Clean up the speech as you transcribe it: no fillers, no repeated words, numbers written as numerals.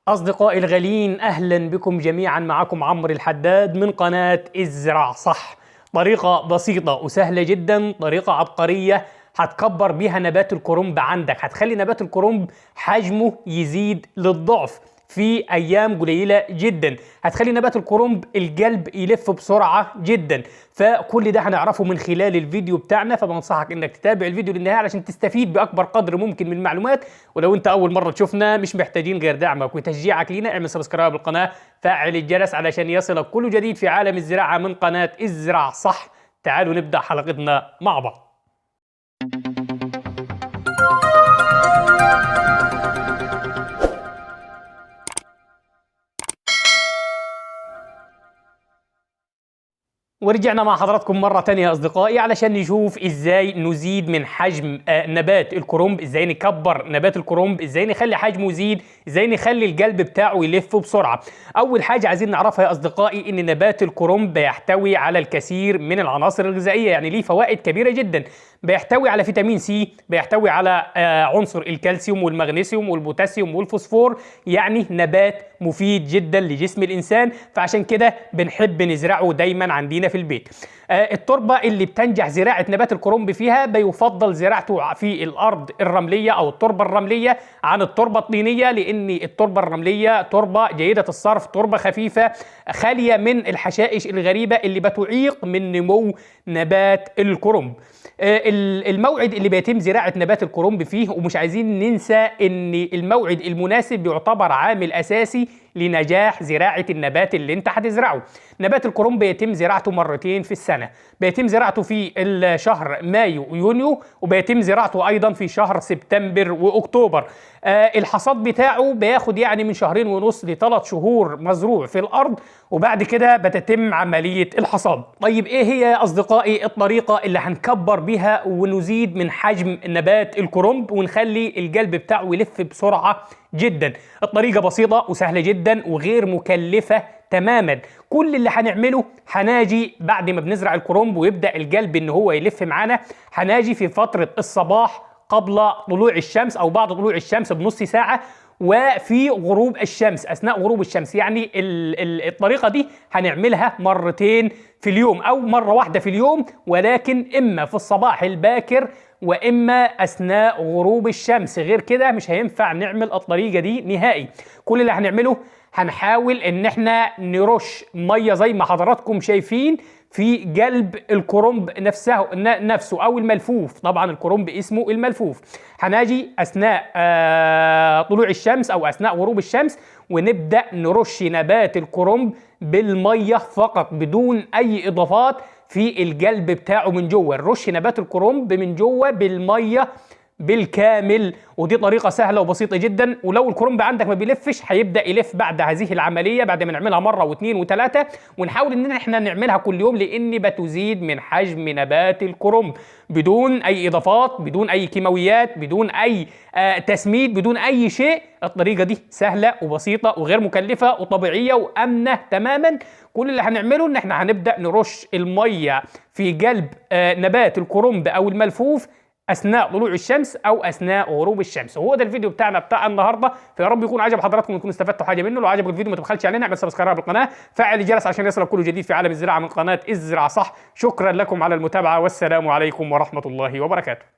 أصدقائي الغاليين، أهلا بكم جميعا. معكم عمرو الحداد من قناة ازرع صح. طريقة بسيطة وسهلة جدا، طريقة عبقرية هتكبر بيها نبات الكرنب عندك، هتخلي نبات الكرنب حجمه يزيد للضعف في أيام قليلة جدا، هتخلي نبات الكرنب القلب يلف بسرعة جدا. فكل ده هنعرفه من خلال الفيديو بتاعنا، فبنصحك انك تتابع الفيديو للنهاية علشان تستفيد بأكبر قدر ممكن من المعلومات. ولو انت أول مرة تشوفنا مش محتاجين غير دعمك وتشجيعك لينا. اعمل سبسكرايب للقناة، فعل الجرس علشان يصلك كل جديد في عالم الزراعة من قناة ازرع صح. تعالوا نبدأ حلقتنا مع بعض. ورجعنا مع حضراتكم مرة تانية يا أصدقائي علشان نشوف إزاي نزيد من حجم نبات الكرنب، إزاي نكبر نبات الكرنب، إزاي نخلي حجمه يزيد، إزاي نخلي القلب بتاعه يلف بسرعة. أول حاجة عايزين نعرفها يا أصدقائي إن نبات الكرنب بيحتوي على الكثير من العناصر الغذائية، يعني ليه فوائد كبيرة جدا. بيحتوي على فيتامين سي، بيحتوي على عنصر الكالسيوم والمغنيسيوم والبوتاسيوم والفوسفور، يعني نبات مفيد جدا لجسم الإنسان، فعشان كده بنحب نزرعه دايما عندنا في البيت. التربة اللي بتنجح زراعة نبات الكرنب فيها بيفضل زراعته في الأرض الرملية أو التربة الرملية عن التربة الطينية، لأن التربة الرملية تربة جيدة الصرف، تربة خفيفة خالية من الحشائش الغريبة اللي بتعيق من نمو نبات الكرنب. الموعد اللي بيتم زراعة نبات الكرنب فيه، ومش عايزين ننسى ان الموعد المناسب يعتبر عامل اساسي لنجاح زراعة النبات اللي انت هتزرعه. نبات الكرنب بيتم زراعته مرتين في السنة، بيتم زراعته في الشهر مايو ويونيو، وبيتم زراعته ايضا في شهر سبتمبر واكتوبر. الحصاد بتاعه بياخد يعني من 2.5 ل3 شهور مزروع في الارض، وبعد كده بتتم عملية الحصاد. طيب ايه هي يا اصدقائي الطريقة اللي هنكبر بيها ونزيد من حجم نبات الكرنب ونخلي القلب بتاعه يلف بسرعة جدا؟ الطريقة بسيطة وسهلة جدا وغير مكلفة تماما. كل اللي هنعمله، هناجي بعد ما بنزرع الكرنب ويبدأ القلب ان هو يلف معانا، هناجي في فترة الصباح قبل طلوع الشمس او بعد طلوع الشمس بنص ساعة، وفي غروب الشمس اثناء غروب الشمس. يعني الطريقة دي هنعملها مرتين في اليوم او مرة واحدة في اليوم، ولكن اما في الصباح الباكر واما اثناء غروب الشمس. غير كده مش هينفع نعمل الطريقة دي نهائي. كل اللي هنعمله، هنحاول ان احنا نرش ميه زي ما حضراتكم شايفين في قلب الكرنب نفسه او الملفوف. طبعا الكرنب اسمه الملفوف. هنجي اثناء طلوع الشمس او اثناء غروب الشمس ونبدا نرش نبات الكرنب بالميه فقط بدون اي اضافات في القلب بتاعه من جوه. نرش نبات الكرنب من جوه بالميه بالكامل، ودي طريقة سهلة وبسيطة جدا. ولو الكرنب عندك ما بيلفش، هيبدأ يلف بعد هذه العملية، بعد ما نعملها مرة واثنين وثلاثة. ونحاول ان احنا نعملها كل يوم، لان بتزيد من حجم نبات الكرنب بدون اي اضافات، بدون اي كيماويات، بدون اي تسميد، بدون اي شيء. الطريقة دي سهلة وبسيطة وغير مكلفة وطبيعية وامنة تماما. كل اللي هنعمله ان احنا هنبدأ نرش المية في قلب نبات الكرنب او الملفوف اثناء طلوع الشمس او اثناء غروب الشمس. وهو ده الفيديو بتاعنا بتاع النهارده، فيا رب يكون عجب حضراتكم وتكونوا استفدتوا حاجه منه. لو عجبك الفيديو ما تبخلش علينا، اعمل سبسكرايب للقناه، فعل الجرس عشان يصلك كل جديد في عالم الزراعه من قناه ازرع صح. شكرا لكم على المتابعه، والسلام عليكم ورحمه الله وبركاته.